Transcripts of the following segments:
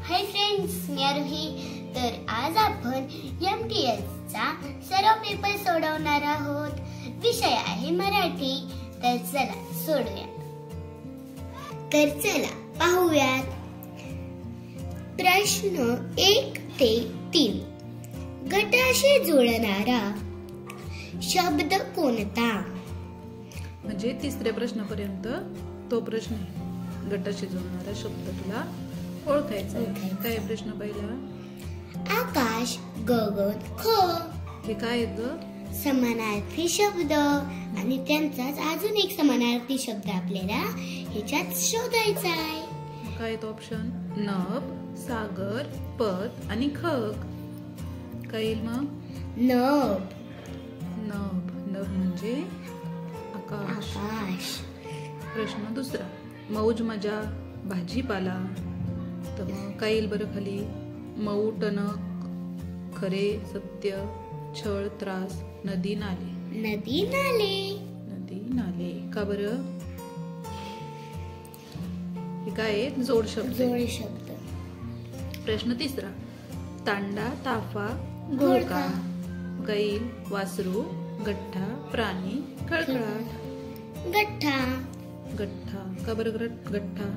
Hi friends, मी आरोही. तर आज आपण MTS चा सराव पेपर सोडवणार आहोत. विषय आहे मराठी. तर चला सोडूया. तर चला पाहूयात. प्रश्न 1 ते 3. गटाशी जुळणारा शब्द कोणता? म्हणजे तिसऱ्या प्रश्नापर्यंत तो प्रश्न आहे. गटाशी जुळणारा शब्द तुला ओळखायचा आहे. काय प्रश्न पहिला? आकाश, गगन, ख. हे काय येत? समानार्थी शब्द आणि त्यांचाच अजून एक समानार्थी शब्द आपल्याला ह्याच्यात शोधायचा आहे. काय येतो ऑप्शन? नभ, सागर, पद आणि खग. काय येईल मग? नभ. नभ. नभ म्हणजे आकाश. प्रश्न दुसरा. मौज मजा, भाजीपाला. तर मग काय येईल बरं खाली? मऊ, टणक, खरे, सत्य, छळ, त्रास, नदी, नाले. नदी, नाले. नदी, नाले. का बरं? हे काय आहे? जोड शब्द. जोड शब्द. प्रश्न तिसरा. तांडा, ताफा, घोळका. गाईल, वासरू, गठ्ठा, प्राणी, खळखळाट. गठ्ठा. गठ्ठा. का बरं गठ्ठा?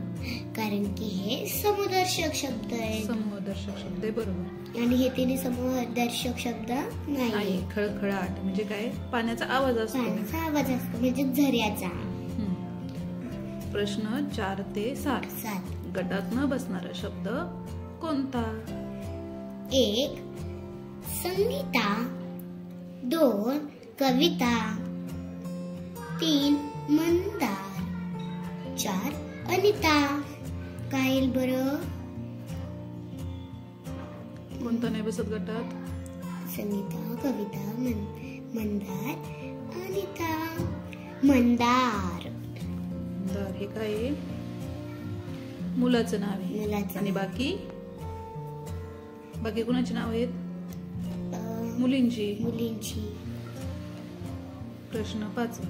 कारण की हे समूहदर्शक शब्द आहे. समूहदर्शक शब्द आहे, बरोबर. आणि हे तिने समूहदर्शक शब्द नाही. खळखळाट म्हणजे काय? पाण्याचा आवाज असतो. पाण्याचा आवाज असतो म्हणजे झऱ्याचा. प्रश्न 4 ते 7. गटात न बसणारा शब्द कोणता? 1 संगीता, 2 कविता, 3 मंदार, 4 अनिता. काय येईल बरं? कोणता नाही बसत गटात? संगीता, कविता, मंदार, अनिता. मंदार. मंदार हे काय आहे? मुलाचं नाव आहे. आणि बाकी कुणाची नाव आहेत? मुलींची. प्रश्न 5.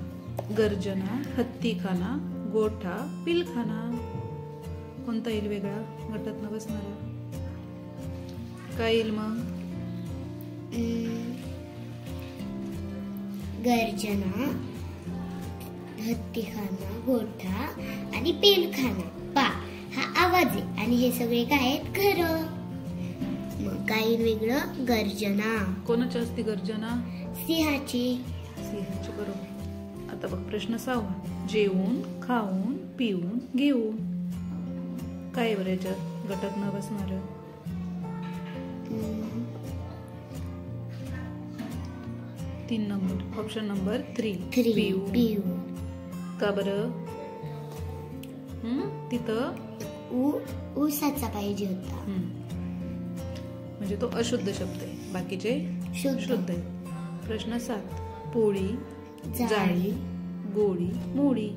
गर्जना, हत्तीखाना, गोठा, पिलखाना. कोणता येईल वेगळा गटात न बसणारा? काय येईल मग? गर्जना, हत्तीखाना, गोठा आणि पेलखाना. पा हा आवाज आहे आणि हे सगळे काय आहेत? घर. मग काय वेगळं? गर्जना. कोणाची असते गर्जना? सिंहाची. बरोबर. आता बघ प्रश्न 6. जेवून, खाऊन, पिऊन, घेऊन. काय बरं याच्यात गटात न बसणार? 3 नंबर. Option number 3. पिऊ. का बरं? तिथं ऊसाचा पाहिजे होता. म्हणजे तो अशुद्ध शब्द आहे, बाकीचे शुद्ध आहे. प्रश्न 7. पोळी, जाळी, गोळी, मोळी.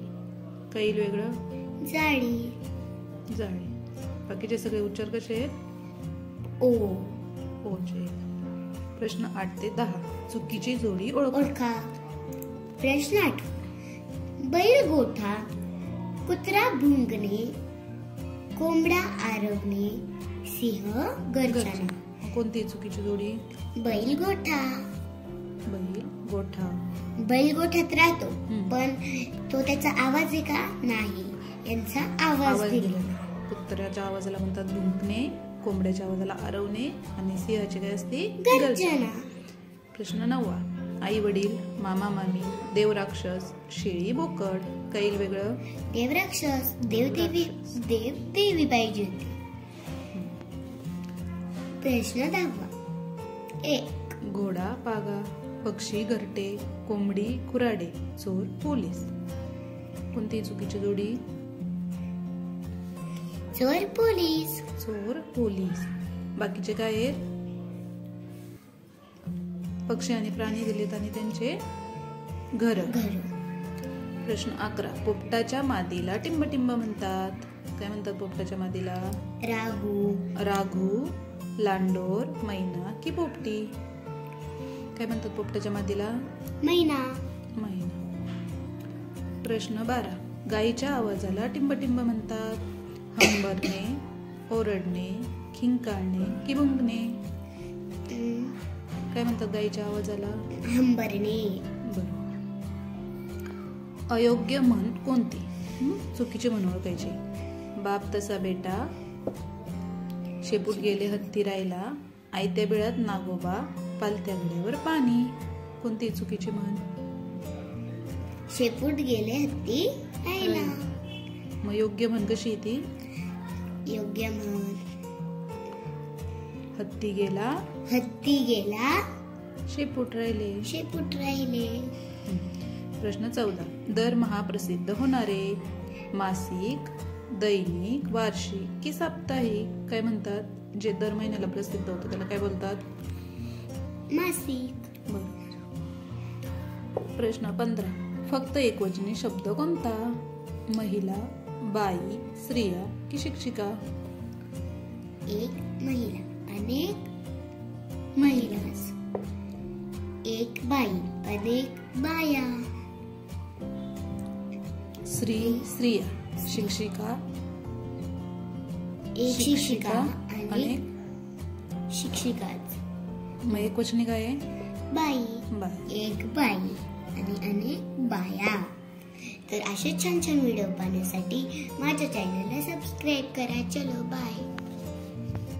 काही वेगळं? जाळी. बाकीचे सगळे उच्चार कसे आहेत? ओचे. प्रश्न 8 ते 10. चुकीची जोडी ओळखा. प्रश्न 8. बैल गोठा, कुत्रा भुंकणे, कोंबडा आरवणे, सिंह गर्जना. कोणती चुकीची जोडी? बैल गोठा. बैल गोठ्यात राहतो पण तो त्याचा आवाज आहे का? नाही. यांचा आवाज दिलेला. कुत्र्याच्या आवाजाला म्हणतात भुंकणे, कोंबड्याच्या आवाजाला आरवणे आणि सिंहाची काय असते? गर्जना. प्रश्न 9. आई वडील, मामा मामी, देवराक्षस, शेळी बोकड. काही वेगळं? देवराक्षस. देवदेवी पाहिजे होती. प्रश्न 10. 1 घोडा, पागा, पक्षी, घरटे, कोंबडी, कुऱ्हाडे, चोर, पोलीस. कोणती चुकीची जोडी? चोर, पोलीस. बाकीचे काय आहेत? पक्षी आणि प्राणी दिलेत आणि त्यांचे घर. प्रश्न 11. पोपटाच्या मादीला टिंबटिंब म्हणतात. काय म्हणतात पोपटाच्या मादीला? राघू, लांडोर, मैना की पोपटी. काय म्हणतात पोपटाच्या मादीला? मैना. प्रश्न 12. गाईच्या आवाजाला टिंबटिंब म्हणतात. हंबरणे, ओरडणे, खिंकाळणे की भुंकणे? काय म्हणतात गाईच्या आवाजाला? हंबरणे. बरोबर. अयोग्य म्हण कोणती? चुकीची म्हण ओळखायची. बाप तसा बेटा, शेपूट गेले हत्ती राहिला, आयत्या बिळात नागोबा, पालत्या घड्यावर पाणी. कोणती चुकीची म्हण? शेपूट गेले हत्ती राहिला. मग योग्य म्हण कशी ती? योग्य म्हण हत्ती गेला शेपूट राहिले. प्रश्न 14. दरमहा प्रसिद्ध होणारे मासिक, दैनिक, वार्षिक की साप्ताहिक? काय म्हणतात? जे दर महिन्याला प्रसिद्ध होतं त्याला काय बोलतात? मासिक. बरोबर. प्रश्न 15. फक्त एकवचनी शब्द कोणता? महिला, बाई, स्त्रिया की शिक्षिका? एक महिला, अनेक महिलास. एक बाई, अनेक बाया. स्त्रिया, शिक्षिका, एक शिक्षिका, अनेक शिक्षिकाच. मग एकवचनी काय आहे? बाई. एक बाई आणि अनेक बाया. तर असे छान छान व्हिडिओ पाहण्यासाठी माझ्या चॅनलला सबस्क्राईब करा. चलो बाय.